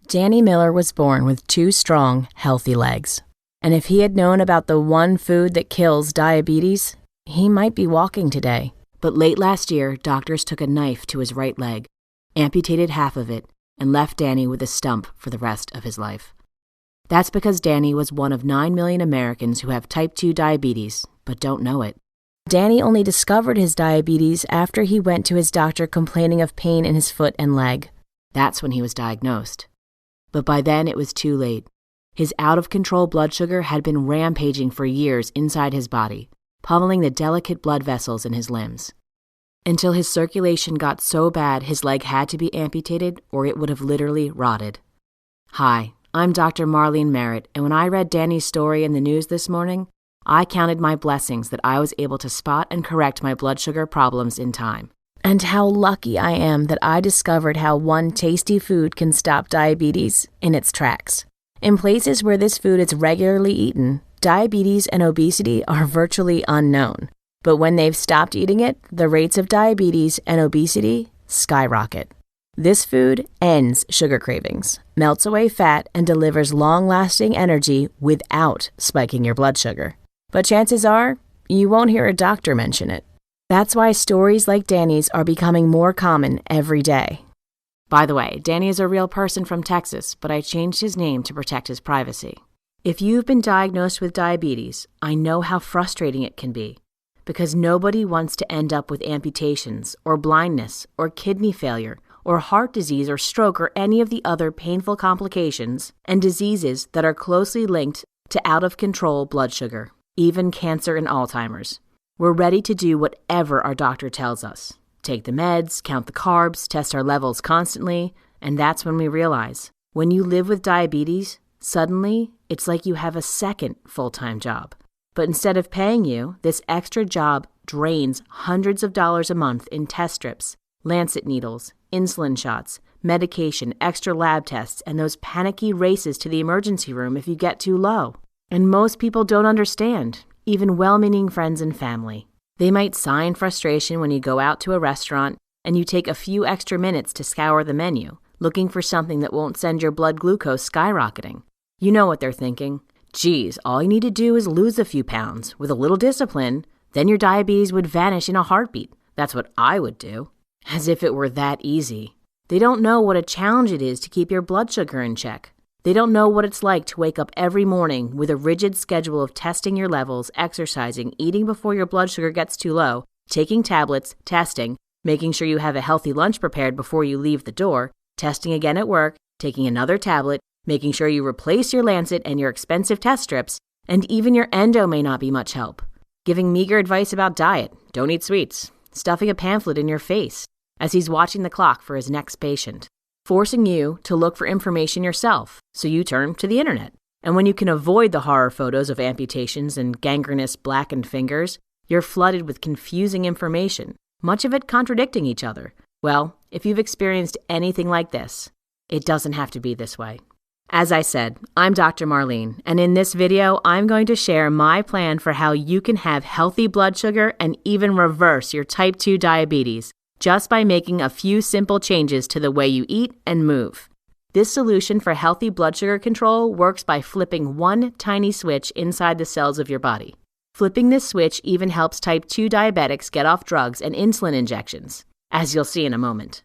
Danny Miller was born with 2 strong, healthy legs. And if he had known about the one food that kills diabetes, he might be walking today. But late last year, doctors took a knife to his right leg, amputated half of it, and left Danny with a stump for the rest of his life. That's because Danny was one of 9 million Americans who have type 2 diabetes, but don't know it. Danny only discovered his diabetes after he went to his doctor complaining of pain in his foot and leg. That's when he was diagnosed. But by then it was too late. His out-of-control blood sugar had been rampaging for years inside his body, pummeling the delicate blood vessels in his limbs. Until his circulation got so bad his leg had to be amputated or it would have literally rotted. Hi, I'm Dr. Marlene Merritt, and when I read Danny's story in the news this morning, I counted my blessings that I was able to spot and correct my blood sugar problems in time. And how lucky I am that I discovered how one tasty food can stop diabetes in its tracks. In places where this food is regularly eaten, diabetes and obesity are virtually unknown. But when they've stopped eating it, the rates of diabetes and obesity skyrocket. This food ends sugar cravings, melts away fat, and delivers long-lasting energy without spiking your blood sugar. But chances are, you won't hear a doctor mention it. That's why stories like Danny's are becoming more common every day. By the way, Danny is a real person from Texas, but I changed his name to protect his privacy. If you've been diagnosed with diabetes, I know how frustrating it can be, because nobody wants to end up with amputations, or blindness, or kidney failure, or heart disease or stroke or any of the other painful complications and diseases that are closely linked to out-of-control blood sugar, even cancer and Alzheimer's. We're ready to do whatever our doctor tells us. Take the meds, count the carbs, test our levels constantly, and that's when we realize, when you live with diabetes, suddenly it's like you have a second full-time job. But instead of paying you, this extra job drains hundreds of dollars a month in test strips, lancet needles, insulin shots, medication, extra lab tests, and those panicky races to the emergency room if you get too low. And most people don't understand, even well-meaning friends and family. They might sigh in frustration when you go out to a restaurant and you take a few extra minutes to scour the menu, looking for something that won't send your blood glucose skyrocketing. You know what they're thinking. Geez, all you need to do is lose a few pounds. With a little discipline, then your diabetes would vanish in a heartbeat. That's what I would do. As if it were that easy. They don't know what a challenge it is to keep your blood sugar in check. They don't know what it's like to wake up every morning with a rigid schedule of testing your levels, exercising, eating before your blood sugar gets too low, taking tablets, testing, making sure you have a healthy lunch prepared before you leave the door, testing again at work, taking another tablet, making sure you replace your lancet and your expensive test strips, and even your endo may not be much help. Giving meager advice about diet, don't eat sweets, stuffing a pamphlet in your face as he's watching the clock for his next patient. Forcing you to look for information yourself, so you turn to the internet. And when you can avoid the horror photos of amputations and gangrenous blackened fingers, you're flooded with confusing information, much of it contradicting each other. Well, if you've experienced anything like this, it doesn't have to be this way. As I said, I'm Dr. Marlene, and in this video, I'm going to share my plan for how you can have healthy blood sugar and even reverse your type 2 diabetes, just by making a few simple changes to the way you eat and move. This solution for healthy blood sugar control works by flipping one tiny switch inside the cells of your body. Flipping this switch even helps type 2 diabetics get off drugs and insulin injections, as you'll see in a moment.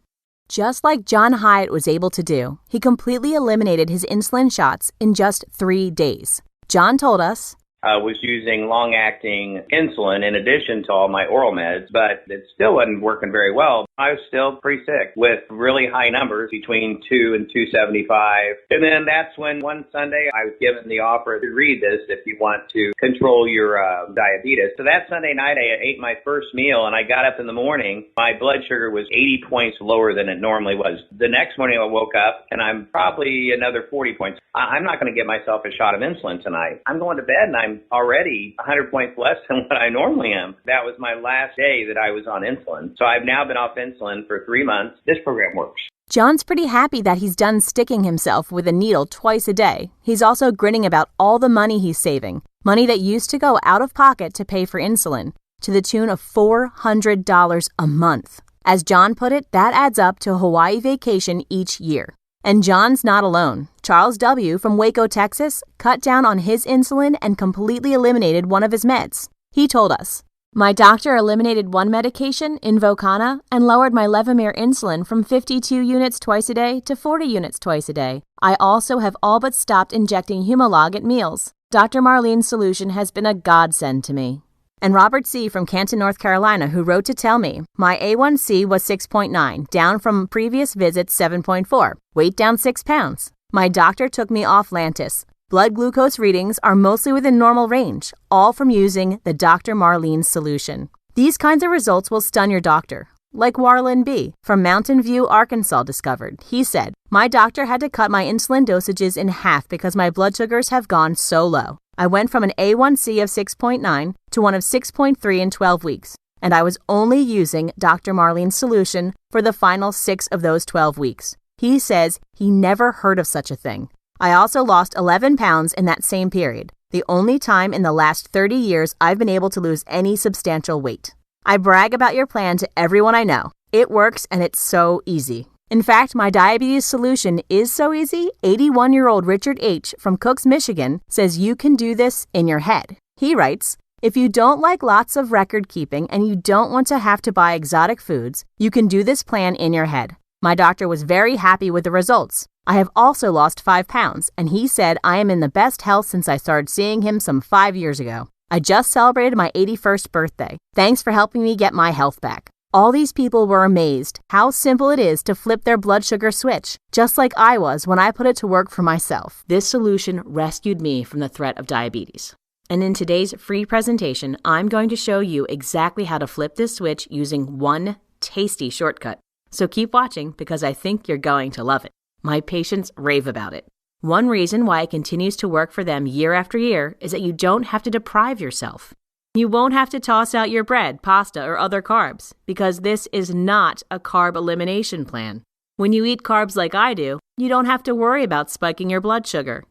Just like John Hyatt was able to do, he completely eliminated his insulin shots in just 3 days. John told us, I was using long-acting insulin in addition to all my oral meds, but it still wasn't working very well. I was still pretty sick with really high numbers between 2 and 275. And then that's when one Sunday I was given the offer to read this if you want to control your diabetes. So that Sunday night I ate my first meal and I got up in the morning. My blood sugar was 80 points lower than it normally was. The next morning I woke up and I'm probably another 40 points. I'm not going to give myself a shot of insulin tonight. I'm going to bed and I'm already 100 points less than what I normally am. That was my last day that I was on insulin. So I've now been off insulin for 3 months. This program works. John's pretty happy that he's done sticking himself with a needle twice a day. He's also grinning about all the money he's saving, money that used to go out of pocket to pay for insulin, to the tune of $400 a month. As John put it, that adds up to a Hawaii vacation each year. And John's not alone. Charles W. from Waco, Texas, cut down on his insulin and completely eliminated one of his meds. He told us, "My doctor eliminated one medication, Invokana, and lowered my Levemir insulin from 52 units twice a day to 40 units twice a day. I also have all but stopped injecting Humalog at meals. Dr. Marlene's solution has been a godsend to me." And Robert C. from Canton, North Carolina, who wrote to tell me, "My A1C was 6.9, down from previous visits 7.4, weight down 6 pounds. My doctor took me off Lantus. Blood glucose readings are mostly within normal range, all from using the Dr. Marlene's solution. These kinds of results will stun your doctor." Like Warlin B. from Mountain View, Arkansas discovered. He said, "My doctor had to cut my insulin dosages in half because my blood sugars have gone so low. I went from an A1C of 6.9 to one of 6.3 in 12 weeks, and I was only using Dr. Marlene's solution for the final 6 of those 12 weeks. He says he never heard of such a thing. I also lost 11 pounds in that same period, the only time in the last 30 years I've been able to lose any substantial weight. I brag about your plan to everyone I know. It works and it's so easy. In fact, my diabetes solution is so easy, 81-year-old Richard H. from Cooks, Michigan, says you can do this in your head. He writes, "If you don't like lots of record keeping and you don't want to have to buy exotic foods, you can do this plan in your head. My doctor was very happy with the results. I have also lost 5 pounds, and he said I am in the best health since I started seeing him some 5 years ago. I just celebrated my 81st birthday. Thanks for helping me get my health back." All these people were amazed how simple it is to flip their blood sugar switch, just like I was when I put it to work for myself. This solution rescued me from the threat of diabetes. And in today's free presentation, I'm going to show you exactly how to flip this switch using one tasty shortcut. So keep watching because I think you're going to love it. My patients rave about it. One reason why it continues to work for them year after year is that you don't have to deprive yourself. You won't have to toss out your bread, pasta, or other carbs because this is not a carb elimination plan. When you eat carbs like I do, you don't have to worry about spiking your blood sugar.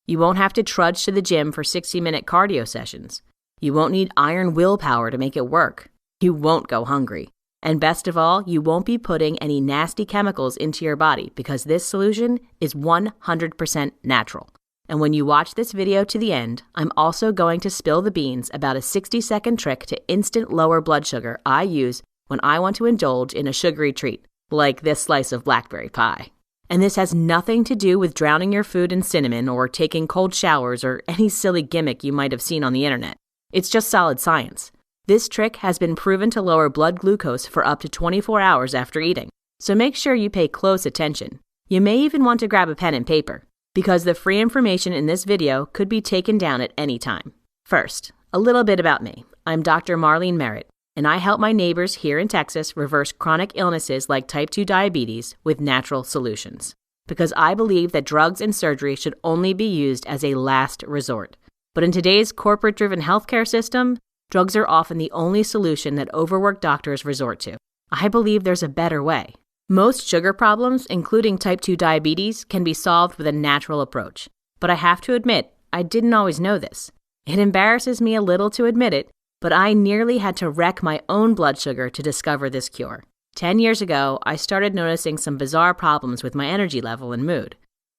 You won't have to trudge to the gym for 60-minute cardio sessions. You won't need iron willpower to make it work. You won't go hungry. And best of all, you won't be putting any nasty chemicals into your body because this solution is 100% natural. And when you watch this video to the end, I'm also going to spill the beans about a 60-second trick to instant lower blood sugar I use when I want to indulge in a sugary treat, like this slice of blackberry pie. And this has nothing to do with drowning your food in cinnamon or taking cold showers or any silly gimmick you might have seen on the internet. It's just solid science. This trick has been proven to lower blood glucose for up to 24 hours after eating, so make sure you pay close attention. You may even want to grab a pen and paper, because the free information in this video could be taken down at any time. First, a little bit about me. I'm Dr. Marlene Merritt, and I help my neighbors here in Texas reverse chronic illnesses like type 2 diabetes with natural solutions, because I believe that drugs and surgery should only be used as a last resort. But in today's corporate-driven healthcare system, drugs are often the only solution that overworked doctors resort to. I believe there's a better way. Most sugar problems, including type 2 diabetes, can be solved with a natural approach. But I have to admit, I didn't always know this. It embarrasses me a little to admit it, but I nearly had to wreck my own blood sugar to discover this cure. 10 years ago, I started noticing some bizarre problems with my energy level and mood.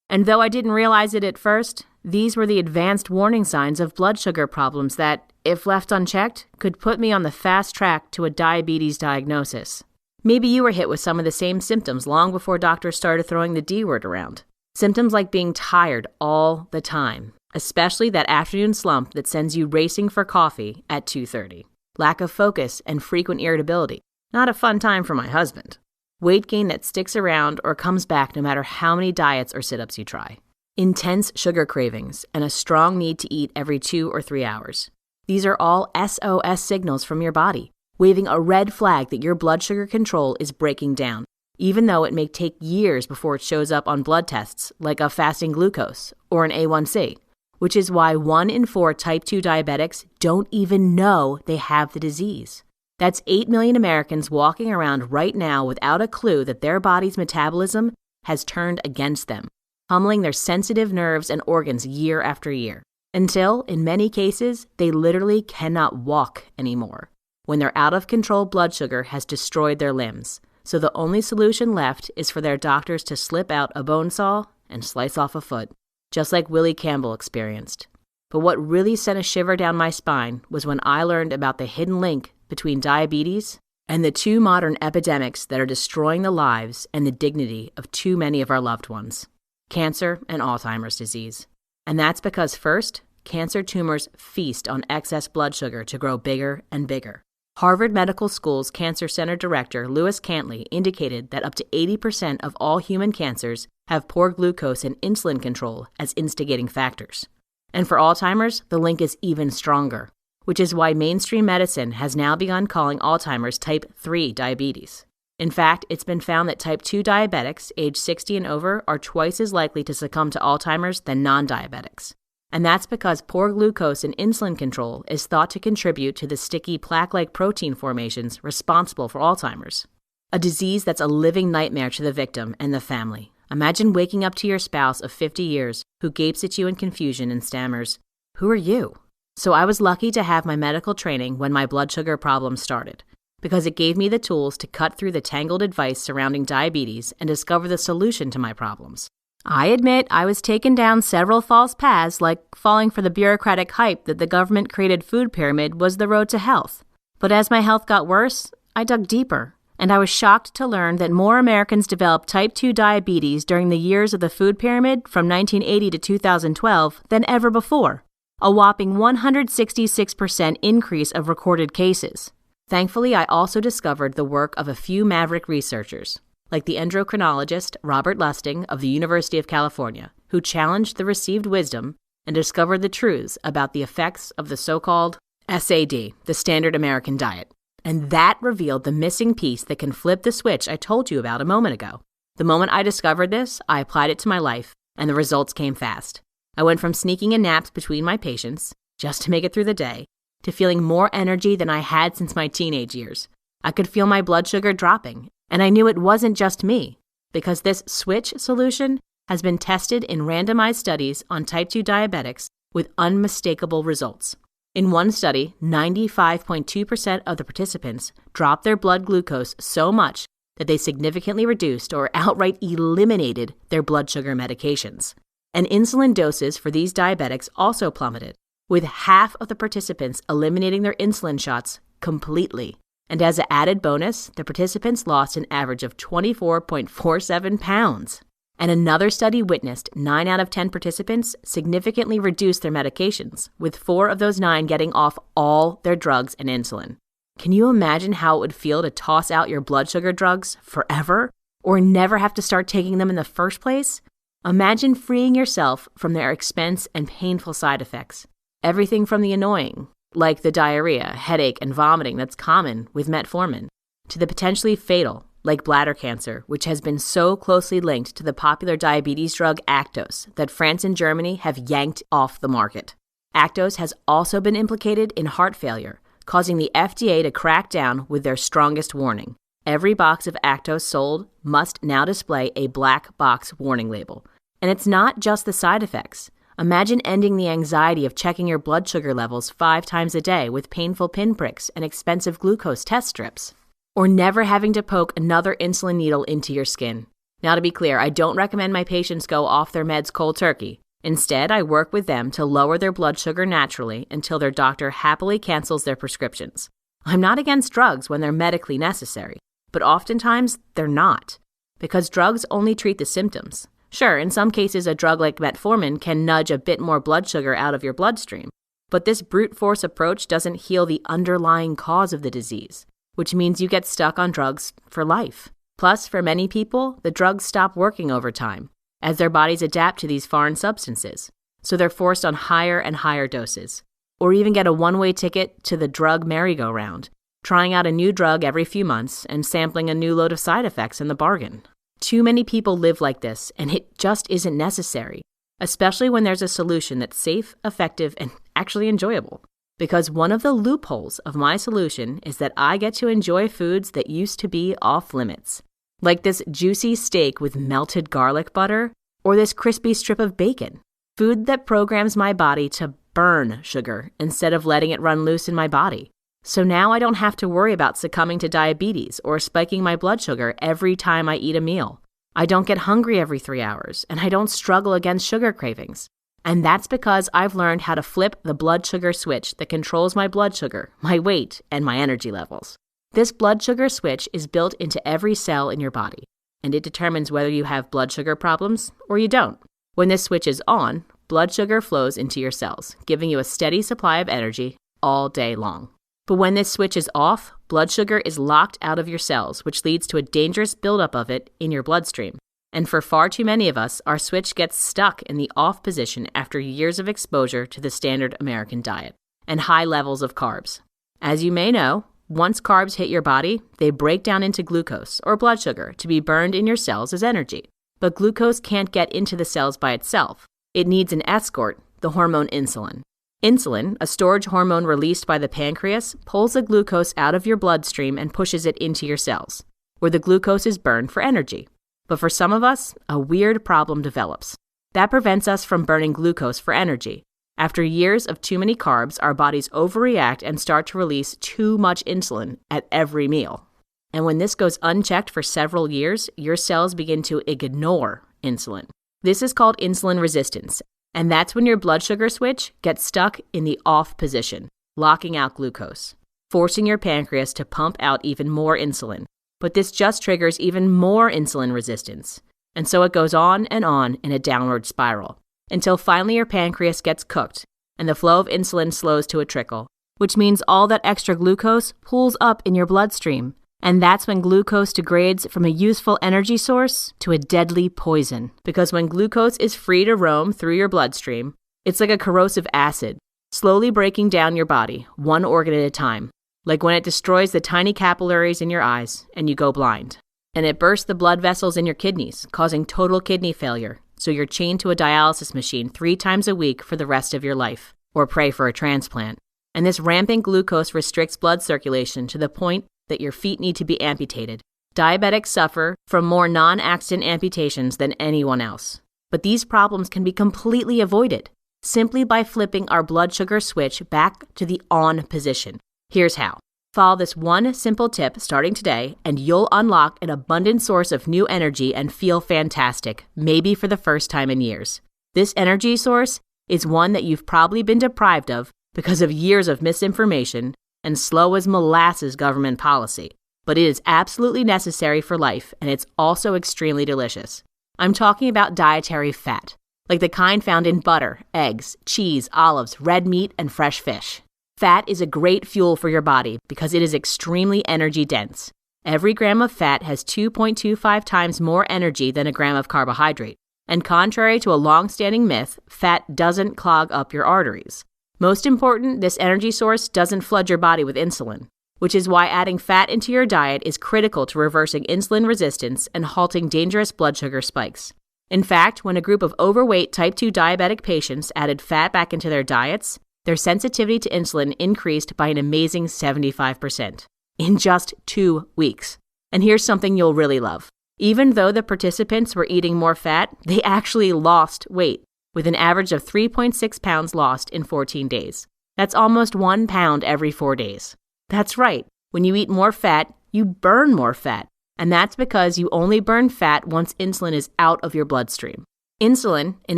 And though I didn't realize it at first, these were the advanced warning signs of blood sugar problems that, if left unchecked, could put me on the fast track to a diabetes diagnosis. Maybe you were hit with some of the same symptoms long before doctors started throwing the D word around. Symptoms like being tired all the time, especially that afternoon slump that sends you racing for coffee at 2:30. Lack of focus and frequent irritability. Not a fun time for my husband. Weight gain that sticks around or comes back no matter how many diets or sit-ups you try. Intense sugar cravings and a strong need to eat every 2 or 3 hours. These are all SOS signals from your body, waving a red flag that your blood sugar control is breaking down, even though it may take years before it shows up on blood tests like a fasting glucose or an A1C, which is why 1 in 4 type 2 diabetics don't even know they have the disease. That's 8 million Americans walking around right now without a clue that their body's metabolism has turned against them, pummeling their sensitive nerves and organs year after year, until, in many cases, they literally cannot walk anymore, when their out-of-control blood sugar has destroyed their limbs. So the only solution left is for their doctors to slip out a bone saw and slice off a foot, just like Willie Campbell experienced. But what really sent a shiver down my spine was when I learned about the hidden link between diabetes and the two modern epidemics that are destroying the lives and the dignity of too many of our loved ones: cancer and Alzheimer's disease. And that's because, first, cancer tumors feast on excess blood sugar to grow bigger and bigger. Harvard Medical School's Cancer Center Director Lewis Cantley indicated that up to 80% of all human cancers have poor glucose and insulin control as instigating factors. And for Alzheimer's, the link is even stronger, which is why mainstream medicine has now begun calling Alzheimer's type 3 diabetes. In fact, it's been found that type 2 diabetics age 60 and over are twice as likely to succumb to Alzheimer's than non-diabetics. And that's because poor glucose and insulin control is thought to contribute to the sticky plaque-like protein formations responsible for Alzheimer's, a disease that's a living nightmare to the victim and the family. Imagine waking up to your spouse of 50 years who gapes at you in confusion and stammers, "Who are you?" So I was lucky to have my medical training when my blood sugar problems started, because it gave me the tools to cut through the tangled advice surrounding diabetes and discover the solution to my problems. I admit I was taken down several false paths, like falling for the bureaucratic hype that the government-created food pyramid was the road to health. But as my health got worse, I dug deeper, and I was shocked to learn that more Americans developed type 2 diabetes during the years of the food pyramid from 1980 to 2012 than ever before, a whopping 166% increase of recorded cases. Thankfully, I also discovered the work of a few maverick researchers, like the endocrinologist Robert Lustig of the University of California, who challenged the received wisdom and discovered the truths about the effects of the so-called SAD, the standard American diet. And that revealed the missing piece that can flip the switch I told you about a moment ago. The moment I discovered this, I applied it to my life, and the results came fast. I went from sneaking in naps between my patients, just to make it through the day, to feeling more energy than I had since my teenage years. I could feel my blood sugar dropping, and I knew it wasn't just me, because this switch solution has been tested in randomized studies on type 2 diabetics with unmistakable results. In one study, 95.2% of the participants dropped their blood glucose so much that they significantly reduced or outright eliminated their blood sugar medications. And insulin doses for these diabetics also plummeted, with half of the participants eliminating their insulin shots completely. And as an added bonus, the participants lost an average of 24.47 pounds. And another study witnessed 9 out of 10 participants significantly reduced their medications, with 4 of those 9 getting off all their drugs and insulin. Can you imagine how it would feel to toss out your blood sugar drugs forever, or never have to start taking them in the first place? Imagine freeing yourself from their expense and painful side effects. Everything from the annoying, like the diarrhea, headache, and vomiting that's common with metformin, to the potentially fatal, like bladder cancer, which has been so closely linked to the popular diabetes drug Actos that France and Germany have yanked off the market. Actos has also been implicated in heart failure, causing the FDA to crack down with their strongest warning. Every box of Actos sold must now display a black box warning label. And it's not just the side effects. Imagine ending the anxiety of checking your blood sugar levels 5 times a day with painful pinpricks and expensive glucose test strips. Or never having to poke another insulin needle into your skin. Now, to be clear, I don't recommend my patients go off their meds cold turkey. Instead, I work with them to lower their blood sugar naturally until their doctor happily cancels their prescriptions. I'm not against drugs when they're medically necessary, but oftentimes they're not, because drugs only treat the symptoms. Sure, in some cases, a drug like metformin can nudge a bit more blood sugar out of your bloodstream, but this brute force approach doesn't heal the underlying cause of the disease, which means you get stuck on drugs for life. Plus, for many people, the drugs stop working over time, as their bodies adapt to these foreign substances, so they're forced on higher and higher doses, or even get a one-way ticket to the drug merry-go-round, trying out a new drug every few months and sampling a new load of side effects in the bargain. Too many people live like this, and it just isn't necessary, especially when there's a solution that's safe, effective, and actually enjoyable. Because one of the loopholes of my solution is that I get to enjoy foods that used to be off limits, like this juicy steak with melted garlic butter, or this crispy strip of bacon, food that programs my body to burn sugar instead of letting it run loose in my body. So now I don't have to worry about succumbing to diabetes or spiking my blood sugar every time I eat a meal. I don't get hungry every 3 hours, and I don't struggle against sugar cravings. And that's because I've learned how to flip the blood sugar switch that controls my blood sugar, my weight, and my energy levels. This blood sugar switch is built into every cell in your body, and it determines whether you have blood sugar problems or you don't. When this switch is on, blood sugar flows into your cells, giving you a steady supply of energy all day long. But when this switch is off, blood sugar is locked out of your cells, which leads to a dangerous buildup of it in your bloodstream. And for far too many of us, our switch gets stuck in the off position after years of exposure to the standard American diet and high levels of carbs. As you may know, once carbs hit your body, they break down into glucose, or blood sugar, to be burned in your cells as energy. But glucose can't get into the cells by itself. It needs an escort, the hormone insulin. Insulin, a storage hormone released by the pancreas, pulls the glucose out of your bloodstream and pushes it into your cells, where the glucose is burned for energy. But for some of us, a weird problem develops. That prevents us from burning glucose for energy. After years of too many carbs, our bodies overreact and start to release too much insulin at every meal. And when this goes unchecked for several years, your cells begin to ignore insulin. This is called insulin resistance, and that's when your blood sugar switch gets stuck in the off position, locking out glucose, forcing your pancreas to pump out even more insulin. But this just triggers even more insulin resistance. And so it goes on in a downward spiral, until finally your pancreas gets cooked and the flow of insulin slows to a trickle, which means all that extra glucose pools up in your bloodstream. And that's when glucose degrades from a useful energy source to a deadly poison. Because when glucose is free to roam through your bloodstream, it's like a corrosive acid, slowly breaking down your body, one organ at a time. Like when it destroys the tiny capillaries in your eyes and you go blind. And it bursts the blood vessels in your kidneys, causing total kidney failure. So you're chained to a dialysis machine 3 times a week for the rest of your life, or pray for a transplant. And this rampant glucose restricts blood circulation to the point that your feet need to be amputated. Diabetics suffer from more non-accident amputations than anyone else. But these problems can be completely avoided simply by flipping our blood sugar switch back to the on position. Here's how. Follow this one simple tip starting today, and you'll unlock an abundant source of new energy and feel fantastic, maybe for the first time in years. This energy source is one that you've probably been deprived of because of years of misinformation and slow as molasses government policy. But it is absolutely necessary for life, and it's also extremely delicious. I'm talking about dietary fat, like the kind found in butter, eggs, cheese, olives, red meat, and fresh fish. Fat is a great fuel for your body because it is extremely energy dense. Every gram of fat has 2.25 times more energy than a gram of carbohydrate. And contrary to a long-standing myth, fat doesn't clog up your arteries. Most important, this energy source doesn't flood your body with insulin, which is why adding fat into your diet is critical to reversing insulin resistance and halting dangerous blood sugar spikes. In fact, when a group of overweight type 2 diabetic patients added fat back into their diets, their sensitivity to insulin increased by an amazing 75% in just 2 weeks. And here's something you'll really love. Even though the participants were eating more fat, they actually lost weight, with an average of 3.6 pounds lost in 14 days. That's almost 1 pound every 4 days. That's right. When you eat more fat, you burn more fat. And that's because you only burn fat once insulin is out of your bloodstream. Insulin, in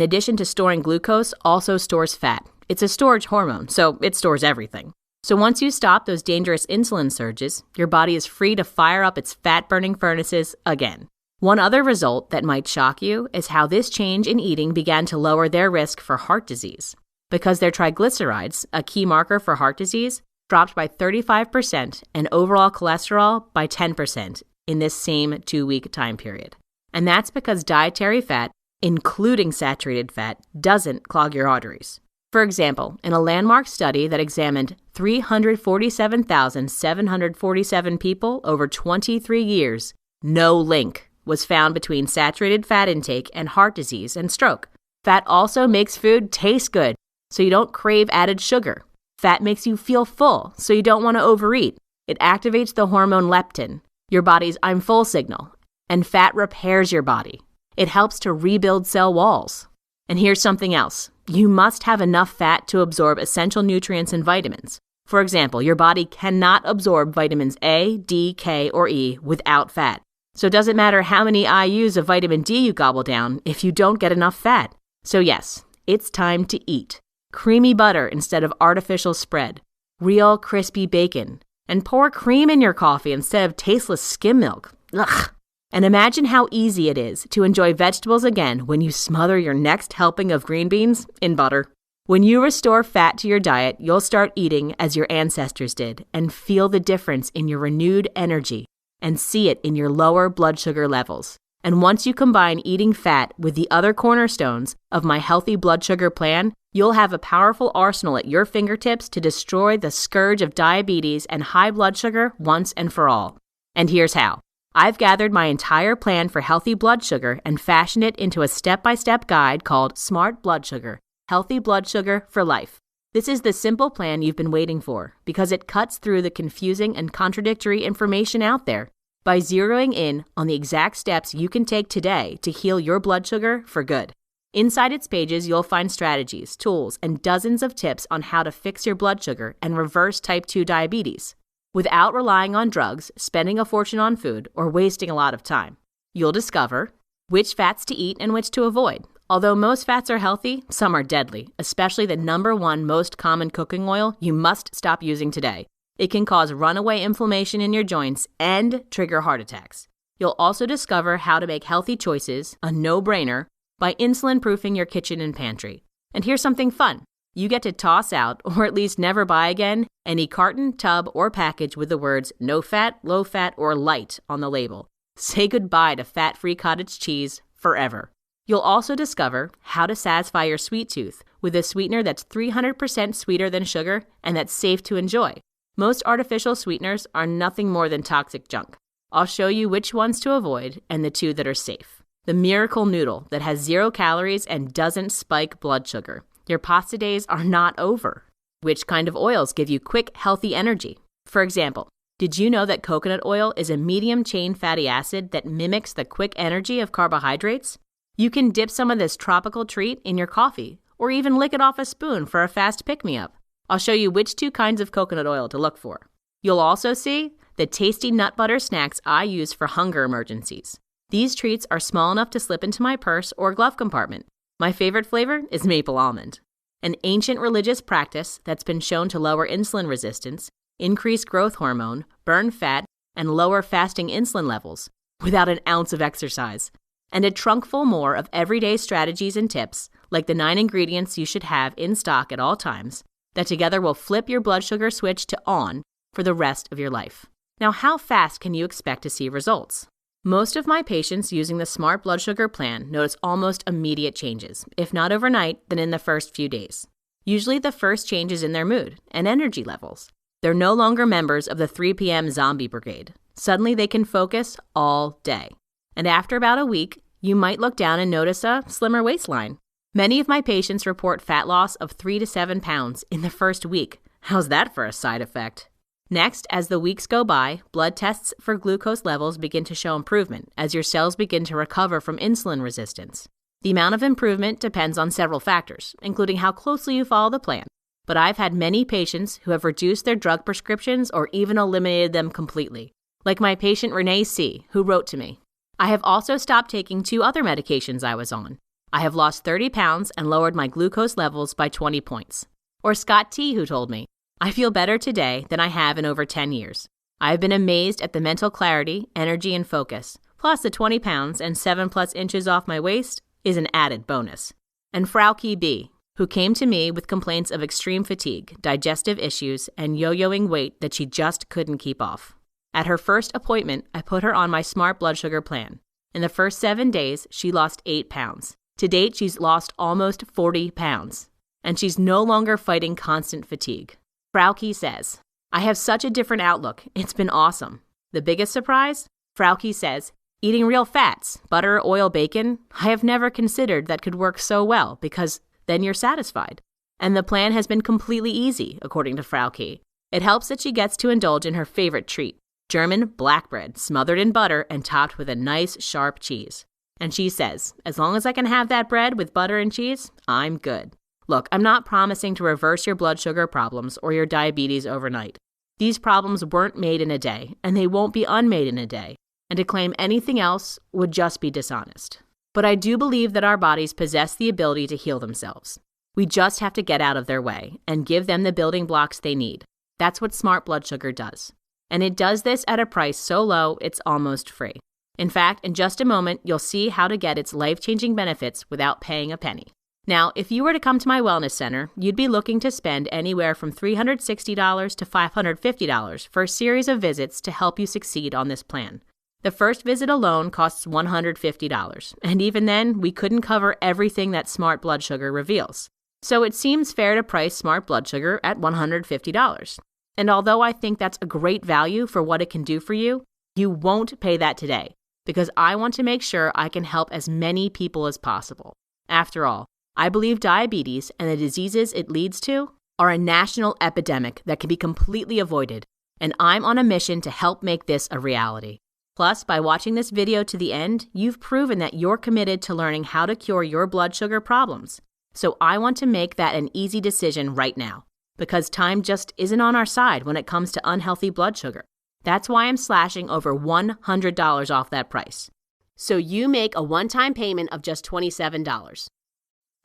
addition to storing glucose, also stores fat. It's a storage hormone, so it stores everything. So once you stop those dangerous insulin surges, your body is free to fire up its fat-burning furnaces again. One other result that might shock you is how this change in eating began to lower their risk for heart disease, because their triglycerides, a key marker for heart disease, dropped by 35% and overall cholesterol by 10% in this same 2-week time period. And that's because dietary fat, including saturated fat, doesn't clog your arteries. For example, in a landmark study that examined 347,747 people over 23 years, no link was found between saturated fat intake and heart disease and stroke. Fat also makes food taste good, so you don't crave added sugar. Fat makes you feel full, so you don't want to overeat. It activates the hormone leptin, your body's I'm full signal, and fat repairs your body. It helps to rebuild cell walls. And here's something else. You must have enough fat to absorb essential nutrients and vitamins. For example, your body cannot absorb vitamins A, D, K, or E without fat. So it doesn't matter how many IUs of vitamin D you gobble down if you don't get enough fat. So yes, it's time to eat. Creamy butter instead of artificial spread. Real crispy bacon. And pour cream in your coffee instead of tasteless skim milk. Ugh. And imagine how easy it is to enjoy vegetables again when you smother your next helping of green beans in butter. When you restore fat to your diet, you'll start eating as your ancestors did and feel the difference in your renewed energy and see it in your lower blood sugar levels. And once you combine eating fat with the other cornerstones of my healthy blood sugar plan, you'll have a powerful arsenal at your fingertips to destroy the scourge of diabetes and high blood sugar once and for all. And here's how. I've gathered my entire plan for healthy blood sugar and fashioned it into a step-by-step guide called Smart Blood Sugar, Healthy Blood Sugar for Life. This is the simple plan you've been waiting for because it cuts through the confusing and contradictory information out there by zeroing in on the exact steps you can take today to heal your blood sugar for good. Inside its pages, you'll find strategies, tools, and dozens of tips on how to fix your blood sugar and reverse type 2 diabetes without relying on drugs, spending a fortune on food, or wasting a lot of time. You'll discover which fats to eat and which to avoid. Although most fats are healthy, some are deadly, especially the number one most common cooking oil you must stop using today. It can cause runaway inflammation in your joints and trigger heart attacks. You'll also discover how to make healthy choices, a no-brainer, by insulin-proofing your kitchen and pantry. And here's something fun. You get to toss out, or at least never buy again, any carton, tub, or package with the words no fat, low fat, or light on the label. Say goodbye to fat-free cottage cheese forever. You'll also discover how to satisfy your sweet tooth with a sweetener that's 300% sweeter than sugar and that's safe to enjoy. Most artificial sweeteners are nothing more than toxic junk. I'll show you which ones to avoid and the two that are safe. The miracle noodle that has 0 calories and doesn't spike blood sugar. Your pasta days are not over. Which kind of oils give you quick, healthy energy? For example, did you know that coconut oil is a medium-chain fatty acid that mimics the quick energy of carbohydrates? You can dip some of this tropical treat in your coffee, or even lick it off a spoon for a fast pick-me-up. I'll show you which 2 kinds of coconut oil to look for. You'll also see the tasty nut butter snacks I use for hunger emergencies. These treats are small enough to slip into my purse or glove compartment. My favorite flavor is maple almond. An ancient religious practice that's been shown to lower insulin resistance, increase growth hormone, burn fat, and lower fasting insulin levels without an ounce of exercise. And a trunk full more of everyday strategies and tips, like the 9 ingredients you should have in stock at all times, that together will flip your blood sugar switch to on for the rest of your life. Now, how fast can you expect to see results? Most of my patients using the Smart Blood Sugar Plan notice almost immediate changes, if not overnight, then in the first few days. Usually the first change is in their mood and energy levels. They're no longer members of the 3 p.m. zombie brigade. Suddenly they can focus all day. And after about a week, you might look down and notice a slimmer waistline. Many of my patients report fat loss of 3 to 7 pounds in the first week. How's that for a side effect? Next, as the weeks go by, blood tests for glucose levels begin to show improvement as your cells begin to recover from insulin resistance. The amount of improvement depends on several factors, including how closely you follow the plan. But I've had many patients who have reduced their drug prescriptions or even eliminated them completely, like my patient Renee C., who wrote to me. I have also stopped taking 2 other medications I was on. I have lost 30 pounds and lowered my glucose levels by 20 points. Or Scott T., who told me, I feel better today than I have in over 10 years. I have been amazed at the mental clarity, energy, and focus. Plus the 20 pounds and 7+ inches off my waist is an added bonus. And Frauke B., who came to me with complaints of extreme fatigue, digestive issues, and yo-yoing weight that she just couldn't keep off. At her first appointment, I put her on my Smart Blood Sugar Plan. In the first 7 days, she lost 8 pounds. To date, she's lost almost 40 pounds. And she's no longer fighting constant fatigue. Frauke says, I have such a different outlook. It's been awesome. The biggest surprise? Frauke says, eating real fats, butter, oil, bacon, I have never considered that could work so well because then you're satisfied. And the plan has been completely easy, according to Frauke. It helps that she gets to indulge in her favorite treat, German black bread smothered in butter and topped with a nice, sharp cheese. And she says, as long as I can have that bread with butter and cheese, I'm good. Look, I'm not promising to reverse your blood sugar problems or your diabetes overnight. These problems weren't made in a day, and they won't be unmade in a day, and to claim anything else would just be dishonest. But I do believe that our bodies possess the ability to heal themselves. We just have to get out of their way and give them the building blocks they need. That's what Smart Blood Sugar does. And it does this at a price so low, it's almost free. In fact, in just a moment, you'll see how to get its life-changing benefits without paying a penny. Now, if you were to come to my wellness center, you'd be looking to spend anywhere from $360 to $550 for a series of visits to help you succeed on this plan. The first visit alone costs $150, and even then, we couldn't cover everything that Smart Blood Sugar reveals. So it seems fair to price Smart Blood Sugar at $150. And although I think that's a great value for what it can do for you, you won't pay that today, because I want to make sure I can help as many people as possible. After all, I believe diabetes and the diseases it leads to are a national epidemic that can be completely avoided, and I'm on a mission to help make this a reality. Plus, by watching this video to the end, you've proven that you're committed to learning how to cure your blood sugar problems. So I want to make that an easy decision right now, because time just isn't on our side when it comes to unhealthy blood sugar. That's why I'm slashing over $100 off that price. So you make a one-time payment of just $27.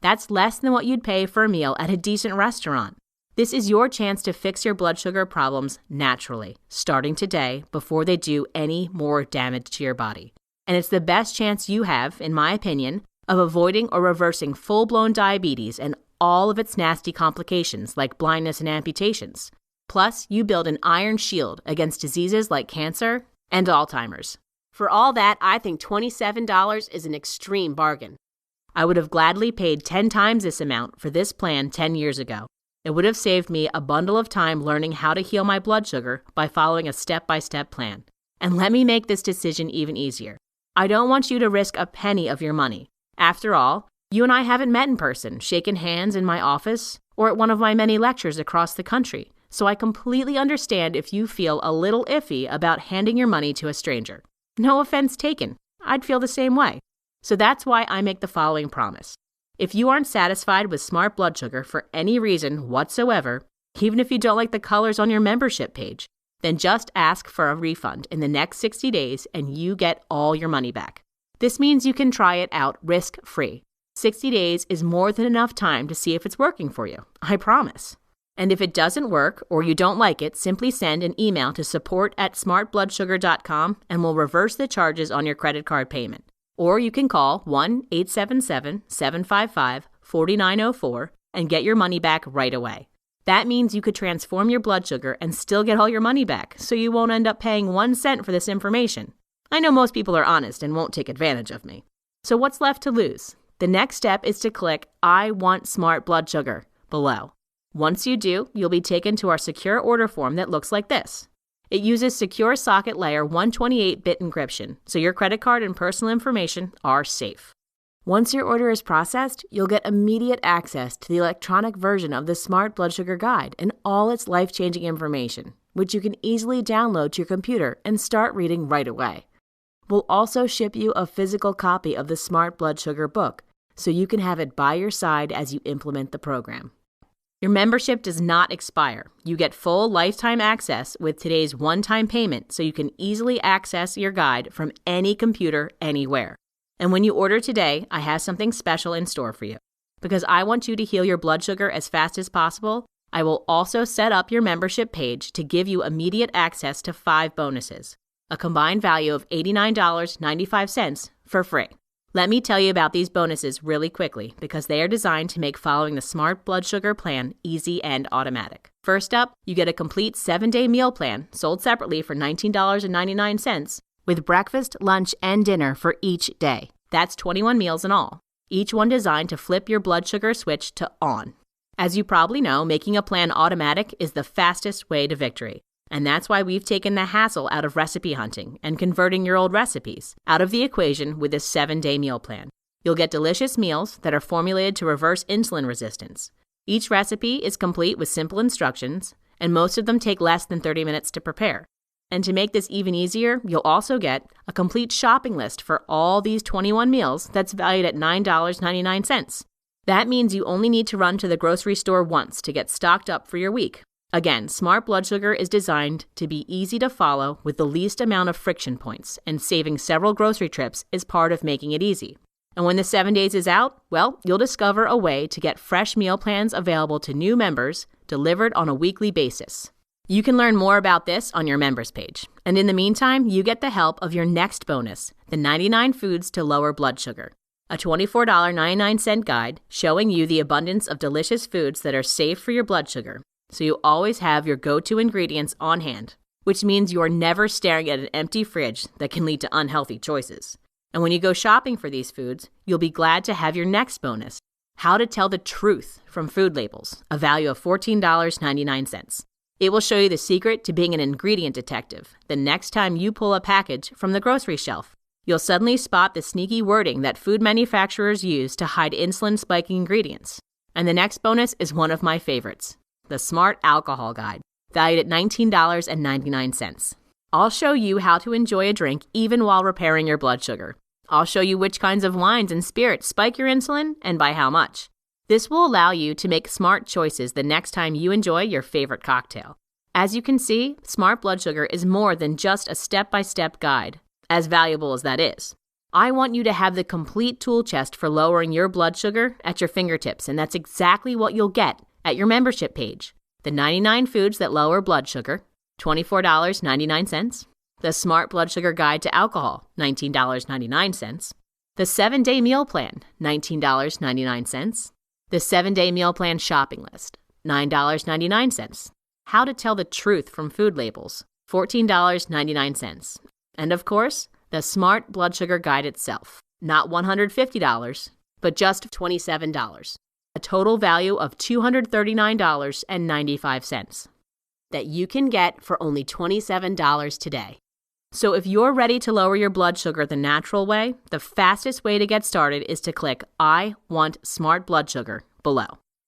That's less than what you'd pay for a meal at a decent restaurant. This is your chance to fix your blood sugar problems naturally, starting today before they do any more damage to your body. And it's the best chance you have, in my opinion, of avoiding or reversing full-blown diabetes and all of its nasty complications like blindness and amputations. Plus, you build an iron shield against diseases like cancer and Alzheimer's. For all that, I think $27 is an extreme bargain. I would have gladly paid 10 times this amount for this plan 10 years ago. It would have saved me a bundle of time learning how to heal my blood sugar by following a step-by-step plan. And let me make this decision even easier. I don't want you to risk a penny of your money. After all, you and I haven't met in person, shaken hands in my office, or at one of my many lectures across the country, so I completely understand if you feel a little iffy about handing your money to a stranger. No offense taken. I'd feel the same way. So that's why I make the following promise. If you aren't satisfied with Smart Blood Sugar for any reason whatsoever, even if you don't like the colors on your membership page, then just ask for a refund in the next 60 days and you get all your money back. This means you can try it out risk-free. 60 days is more than enough time to see if it's working for you, I promise. And if it doesn't work or you don't like it, simply send an email to support@smartbloodsugar.com and we'll reverse the charges on your credit card payment. Or you can call 1-877-755-4904 and get your money back right away. That means you could transform your blood sugar and still get all your money back, so you won't end up paying 1 cent for this information. I know most people are honest and won't take advantage of me. So what's left to lose? The next step is to click I Want Smart Blood Sugar below. Once you do, you'll be taken to our secure order form that looks like this. It uses secure socket layer 128-bit encryption, so your credit card and personal information are safe. Once your order is processed, you'll get immediate access to the electronic version of the Smart Blood Sugar Guide and all its life-changing information, which you can easily download to your computer and start reading right away. We'll also ship you a physical copy of the Smart Blood Sugar book, so you can have it by your side as you implement the program. Your membership does not expire. You get full lifetime access with today's one-time payment, so you can easily access your guide from any computer anywhere. And when you order today, I have something special in store for you. Because I want you to heal your blood sugar as fast as possible, I will also set up your membership page to give you immediate access to 5 bonuses, a combined value of $89.95 for free. Let me tell you about these bonuses really quickly because they are designed to make following the Smart Blood Sugar plan easy and automatic. First up, you get a complete 7-day meal plan sold separately for $19.99 with breakfast, lunch, and dinner for each day. That's 21 meals in all, each one designed to flip your blood sugar switch to on. As you probably know, making a plan automatic is the fastest way to victory. And that's why we've taken the hassle out of recipe hunting and converting your old recipes out of the equation with this 7-day meal plan. You'll get delicious meals that are formulated to reverse insulin resistance. Each recipe is complete with simple instructions, and most of them take less than 30 minutes to prepare. And to make this even easier, you'll also get a complete shopping list for all these 21 meals that's valued at $9.99. That means you only need to run to the grocery store once to get stocked up for your week. Again, Smart Blood Sugar is designed to be easy to follow with the least amount of friction points, and saving several grocery trips is part of making it easy. And when the 7 days is out, well, you'll discover a way to get fresh meal plans available to new members delivered on a weekly basis. You can learn more about this on your members page. And in the meantime, you get the help of your next bonus, the 99 Foods to Lower Blood Sugar, a $24.99 guide showing you the abundance of delicious foods that are safe for your blood sugar, so you always have your go-to ingredients on hand, which means you're never staring at an empty fridge that can lead to unhealthy choices. And when you go shopping for these foods, you'll be glad to have your next bonus, How to Tell the Truth from Food Labels, a value of $14.99. It will show you the secret to being an ingredient detective the next time you pull a package from the grocery shelf. You'll suddenly spot the sneaky wording that food manufacturers use to hide insulin-spiking ingredients. And the next bonus is one of my favorites, the Smart Alcohol Guide, valued at $19.99. I'll show you how to enjoy a drink even while repairing your blood sugar. I'll show you which kinds of wines and spirits spike your insulin and by how much. This will allow you to make smart choices the next time you enjoy your favorite cocktail. As you can see, Smart Blood Sugar is more than just a step-by-step guide, as valuable as that is. I want you to have the complete tool chest for lowering your blood sugar at your fingertips, and that's exactly what you'll get at your membership page. The 99 Foods that Lower Blood Sugar, $24.99. The Smart Blood Sugar Guide to Alcohol, $19.99. The 7-Day Meal Plan, $19.99. The 7-Day Meal Plan Shopping List, $9.99. How to Tell the Truth from Food Labels, $14.99. And of course, the Smart Blood Sugar Guide itself, not $150, but just $27. A total value of $239.95 that you can get for only $27 today. So if you're ready to lower your blood sugar the natural way, the fastest way to get started is to click I Want Smart Blood Sugar below.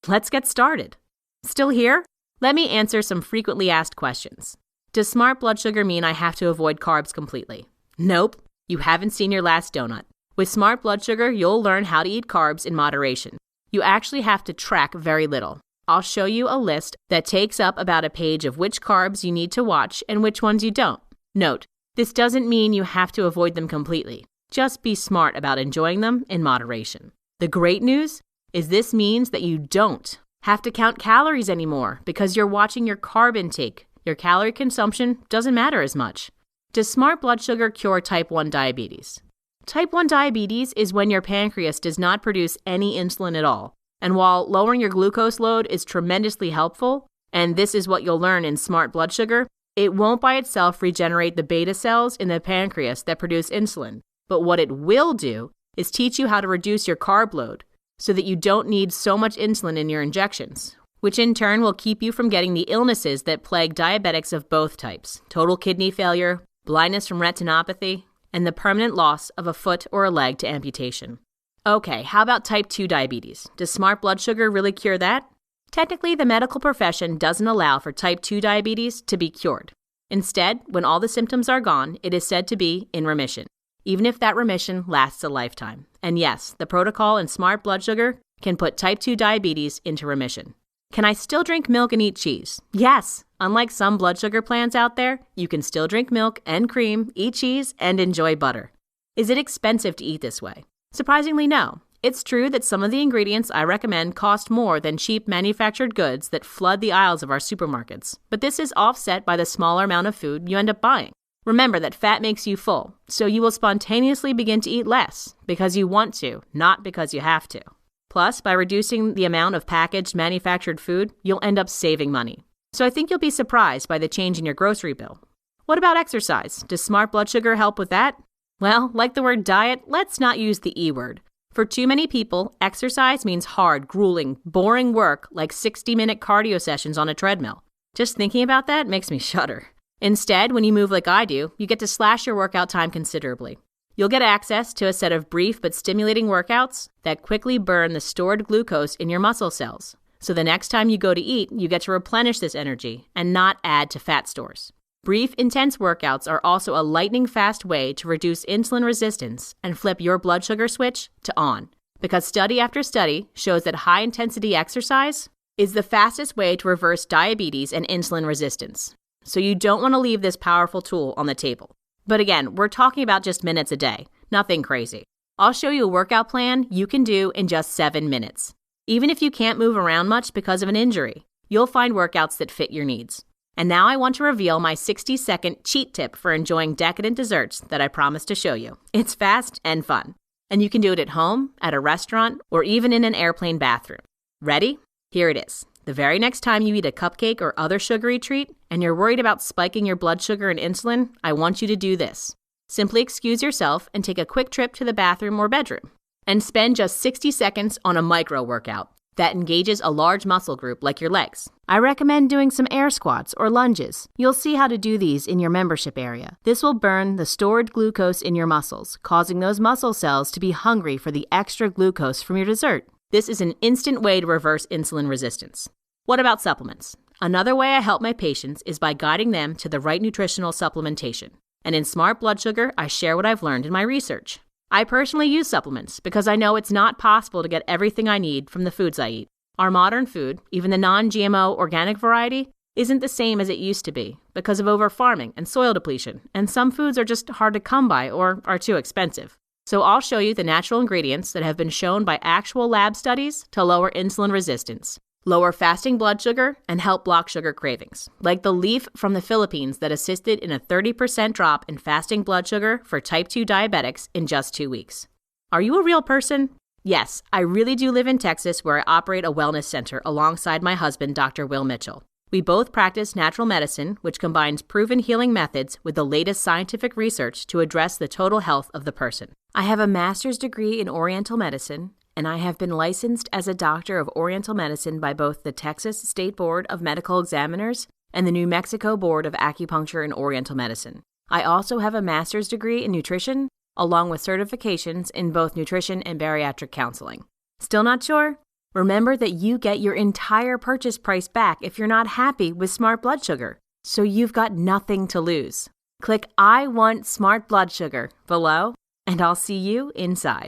Let's get started. Still here? Let me answer some frequently asked questions. Does Smart Blood Sugar mean I have to avoid carbs completely? Nope. You haven't seen your last donut. With Smart Blood Sugar, you'll learn how to eat carbs in moderation. You actually have to track very little. I'll show you a list that takes up about a page of which carbs you need to watch and which ones you don't. Note, this doesn't mean you have to avoid them completely. Just be smart about enjoying them in moderation. The great news is this means that you don't have to count calories anymore because you're watching your carb intake. Your calorie consumption doesn't matter as much. Does Smart Blood Sugar cure type 1 diabetes? Type 1 diabetes is when your pancreas does not produce any insulin at all. And while lowering your glucose load is tremendously helpful, and this is what you'll learn in Smart Blood Sugar, it won't by itself regenerate the beta cells in the pancreas that produce insulin. But what it will do is teach you how to reduce your carb load so that you don't need so much insulin in your injections, which in turn will keep you from getting the illnesses that plague diabetics of both types: total kidney failure, blindness from retinopathy, and the permanent loss of a foot or a leg to amputation. Okay, how about type 2 diabetes? Does Smart Blood Sugar really cure that? Technically, the medical profession doesn't allow for type 2 diabetes to be cured. Instead, when all the symptoms are gone, it is said to be in remission, even if that remission lasts a lifetime. And yes, the protocol in Smart Blood Sugar can put type 2 diabetes into remission. Can I still drink milk and eat cheese? Yes! Unlike some blood sugar plans out there, you can still drink milk and cream, eat cheese, and enjoy butter. Is it expensive to eat this way? Surprisingly, no. It's true that some of the ingredients I recommend cost more than cheap manufactured goods that flood the aisles of our supermarkets, but this is offset by the smaller amount of food you end up buying. Remember that fat makes you full, so you will spontaneously begin to eat less because you want to, not because you have to. Plus, by reducing the amount of packaged manufactured food, you'll end up saving money. So I think you'll be surprised by the change in your grocery bill. What about exercise? Does Smart Blood Sugar help with that? Well, like the word diet, let's not use the E word. For too many people, exercise means hard, grueling, boring work like 60-minute cardio sessions on a treadmill. Just thinking about that makes me shudder. Instead, when you move like I do, you get to slash your workout time considerably. You'll get access to a set of brief but stimulating workouts that quickly burn the stored glucose in your muscle cells. So the next time you go to eat, you get to replenish this energy and not add to fat stores. Brief, intense workouts are also a lightning-fast way to reduce insulin resistance and flip your blood sugar switch to on. because study after study shows that high-intensity exercise is the fastest way to reverse diabetes and insulin resistance. So you don't want to leave this powerful tool on the table. But again, we're talking about just minutes a day, nothing crazy. I'll show you a workout plan you can do in just 7 minutes. Even if you can't move around much because of an injury, you'll find workouts that fit your needs. And now I want to reveal my 60-second cheat tip for enjoying decadent desserts that I promised to show you. It's fast and fun. And you can do it at home, at a restaurant, or even in an airplane bathroom. Ready? Here it is. The very next time you eat a cupcake or other sugary treat, and you're worried about spiking your blood sugar and insulin, I want you to do this. Simply excuse yourself and take a quick trip to the bathroom or bedroom. And spend just 60 seconds on a micro workout that engages a large muscle group like your legs. I recommend doing some air squats or lunges. You'll see how to do these in your membership area. This will burn the stored glucose in your muscles, causing those muscle cells to be hungry for the extra glucose from your dessert. This is an instant way to reverse insulin resistance. What about supplements? Another way I help my patients is by guiding them to the right nutritional supplementation. And in Smart Blood Sugar, I share what I've learned in my research. I personally use supplements because I know it's not possible to get everything I need from the foods I eat. Our modern food, even the non-GMO organic variety, isn't the same as it used to be because of over-farming and soil depletion, and some foods are just hard to come by or are too expensive. So I'll show you the natural ingredients that have been shown by actual lab studies to lower insulin resistance, lower fasting blood sugar, and help block sugar cravings, like the leaf from the Philippines that assisted in a 30% drop in fasting blood sugar for type 2 diabetics in just 2 weeks. Are you a real person? Yes, I really do live in Texas, where I operate a wellness center alongside my husband, Dr. Will Mitchell. We both practice natural medicine, which combines proven healing methods with the latest scientific research to address the total health of the person. I have a master's degree in Oriental medicine, and I have been licensed as a doctor of Oriental medicine by both the Texas State Board of Medical Examiners and the New Mexico Board of Acupuncture and Oriental Medicine. I also have a master's degree in nutrition, along with certifications in both nutrition and bariatric counseling. Still not sure? Remember that you get your entire purchase price back if you're not happy with Smart Blood Sugar, so you've got nothing to lose. Click I Want Smart Blood Sugar below, and I'll see you inside.